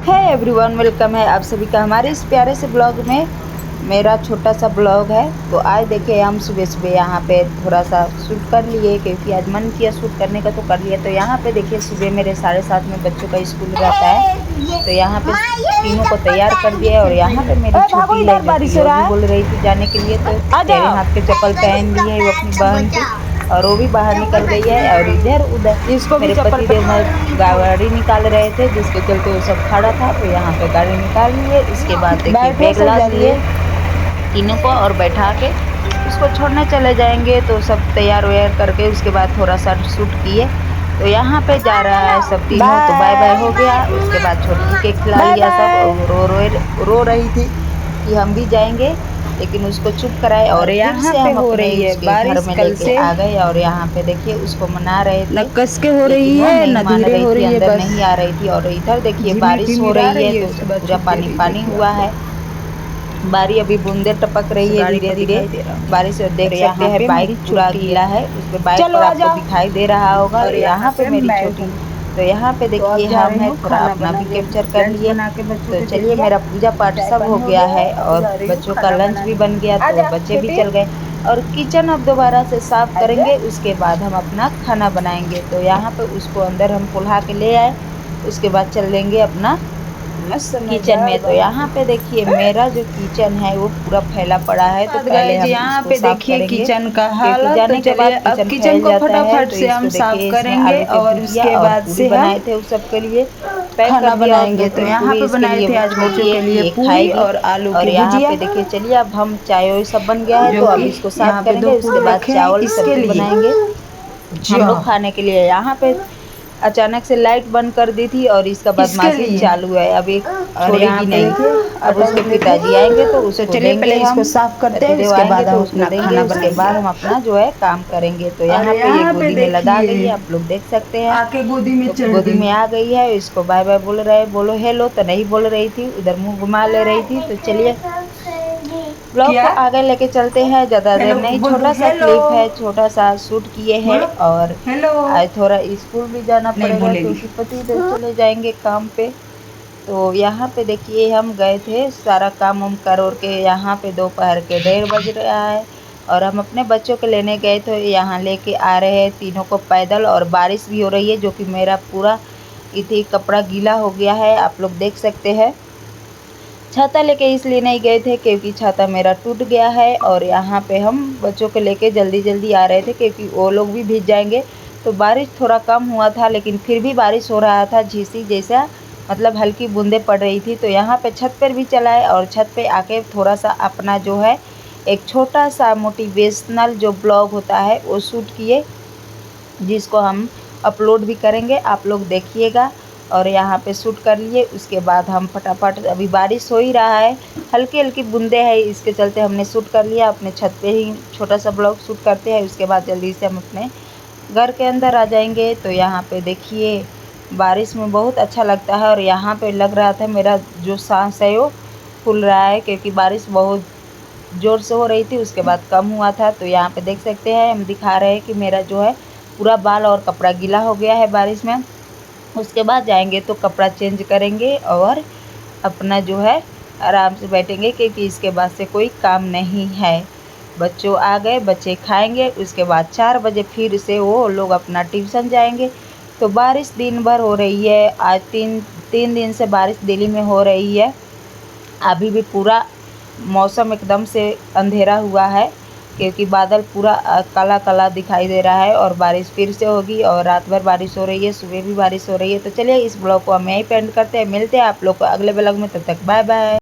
है everyone, welcome है आप सभी का हमारे इस प्यारे से ब्लॉग में। मेरा छोटा सा ब्लॉग है। तो आज देखिए हम सुबह सुबह यहाँ पे थोड़ा सा शूट कर लिए, क्योंकि आज मन किया शूट करने का तो कर लिया। तो यहाँ पे देखिए सुबह मेरे 7:30 में बच्चों का स्कूल रहता है, तो यहाँ पे तीनों को तैयार कर दिया। और यहाँ पे मेरी छोटी है जो कि वो भी बोल रही थी जाने के लिए, तो तेरे हाथ के चप्पल पहन ली है वो अपनी बहन की, और वो भी बाहर निकल गई है। और इधर उधर इसको मेरे पति देव गाड़ी निकाल रहे थे, जिसके चलते वो सब खड़ा था। तो यहाँ पे गाड़ी निकाल लिए, उसके बाद देखिए बैग लाद लिए तीनों को और बैठा के उसको छोड़ने चले जाएंगे। तो सब तैयार व्यार करके उसके बाद थोड़ा सा शूट किए। तो यहाँ पे जा रहा है सब तीनों, तो बाय बाय हो गया। उसके बाद छोटी के खिला लिया सब, रो रही थी कि हम भी जाएंगे, लेकिन उसको चुप कराए। और यहाँ पे हो रही है बारिश, कल से आ गए। और यहाँ पे देखिए उसको मना रहे थे, कस के हो रही है, न धीरे हो रही है, अंदर नहीं आ रही थी। और इधर देखिए बारिश हो रही है, तो पूरा पानी पानी हुआ है। बारी अभी बूंदे टपक रही है धीरे धीरे बारिश। देख सकते हैं बाइक पूरा गीला है, उस पे बाइक पर आपको दिखाई दे रहा होगा। और यहाँ पे मेरी छोटी, तो यहाँ पे देखिए हम है थोड़ा अपना भी कैप्चर कर लिए। तो चलिए मेरा पूजा पाठ सब हो गया है और बच्चों का लंच भी बन गया, तो बच्चे भी चल गए। और किचन अब दोबारा से साफ करेंगे, उसके बाद हम अपना खाना बनाएंगे। तो यहाँ पे उसको अंदर हम कुल्हा के ले आए, उसके बाद चल देंगे अपना किचन में। तो यहाँ पे देखिए मेरा जो किचन है वो पूरा फैला पड़ा है। तो पहले हम यहाँ पे देखिए किचन का हालत। तो चलिए अब किचन को फटाफट से हम साफ करेंगे और उसके बाद से बनाए थे उस सब के लिए खाना बनाएंगे। तो यहाँ पे बनाए थे आज बच्चों के लिए पूरी और आलू की भुजिया। यहाँ पे देखिए चलिए अब हम चाय वाय सब बन गया है, तो अब इसको साफ करेंगे। उसके बाद चावल सब्जी बनाएंगे हम लोग खाने के लिए। यहाँ पे अचानक से लाइट बंद कर दी थी और इसका बदमाशी चालू है, अभी छोड़ेगी नहीं। अब उसके पिताजी आएंगे तो उसको चलिए पहले इसको साफ करते हैं, उसके बाद हम उसको देंगे, उसके बाद हम अपना जो है काम करेंगे। तो यहाँ पे ये गोदी में लगा गई है, आप लोग देख सकते हैं, आके गोदी में तो गोदी में आ गई है। इसको बाय बाय बोल रहे हैं, बोलो हेलो, तो नहीं बोल रही थी, उधर मुंह घुमा ले रही थी। तो चलिए ब्लॉग को आगे लेके चलते हैं, ज़्यादा देर नहीं, छोटा सा क्लिप है, छोटा सा शूट किए हैं। और आज थोड़ा स्कूल भी जाना पड़ेगा क्योंकि पति देव चले जाएंगे काम पे। तो यहाँ पे देखिए हम गए थे सारा काम वाम कर और के, यहाँ पे दोपहर के 1:30 बज रहा है और हम अपने बच्चों को लेने गए थे। यहाँ लेके आ रहे हैं तीनों को पैदल, और बारिश भी हो रही है, जो कि मेरा पूरा इतनी कपड़ा गीला हो गया है, आप लोग देख सकते हैं। छाता लेके इसलिए नहीं गए थे क्योंकि छाता मेरा टूट गया है। और यहाँ पे हम बच्चों को लेके जल्दी जल्दी आ रहे थे क्योंकि वो लोग भी भीग जाएंगे। तो बारिश थोड़ा कम हुआ था, लेकिन फिर भी बारिश हो रहा था झीसी जैसा, मतलब हल्की बूंदें पड़ रही थी। तो यहाँ पे छत पर भी चलाए और छत पे आके थोड़ा सा अपना जो है एक छोटा सा मोटिवेशनल जो ब्लॉग होता है वो शूट किए, जिसको हम अपलोड भी करेंगे, आप लोग देखिएगा। और यहाँ पे शूट कर लिए, उसके बाद हम फटाफट, अभी बारिश हो ही रहा है, हल्की हल्की बूंदे हैं, इसके चलते हमने शूट कर लिया। अपने छत पे ही छोटा सा ब्लॉग शूट करते हैं, उसके बाद जल्दी से हम अपने घर के अंदर आ जाएंगे। तो यहाँ पे देखिए बारिश में बहुत अच्छा लगता है। और यहाँ पे लग रहा था मेरा जो सांस है वो फूल रहा है, क्योंकि बारिश बहुत ज़ोर से हो रही थी, उसके बाद कम हुआ था। तो यहाँ पे देख सकते हैं हम दिखा रहे हैं कि मेरा जो है पूरा बाल और कपड़ा गीला हो गया है बारिश में। उसके बाद जाएंगे तो कपड़ा चेंज करेंगे और अपना जो है आराम से बैठेंगे, क्योंकि इसके बाद से कोई काम नहीं है। बच्चों आ गए, बच्चे खाएंगे, उसके बाद 4 बजे फिर से वो लोग अपना ट्यूशन जाएंगे। तो बारिश दिन भर हो रही है, आज तीन दिन से बारिश दिल्ली में हो रही है। अभी भी पूरा मौसम एकदम से अंधेरा हुआ है, क्योंकि बादल पूरा काला काला दिखाई दे रहा है। और बारिश फिर से होगी, और रात भर बारिश हो रही है, सुबह भी बारिश हो रही है। तो चलिए इस ब्लॉग को हम यहीं पे एंड करते हैं, मिलते हैं आप लोग को अगले ब्लॉग में, तब तक बाय बाय।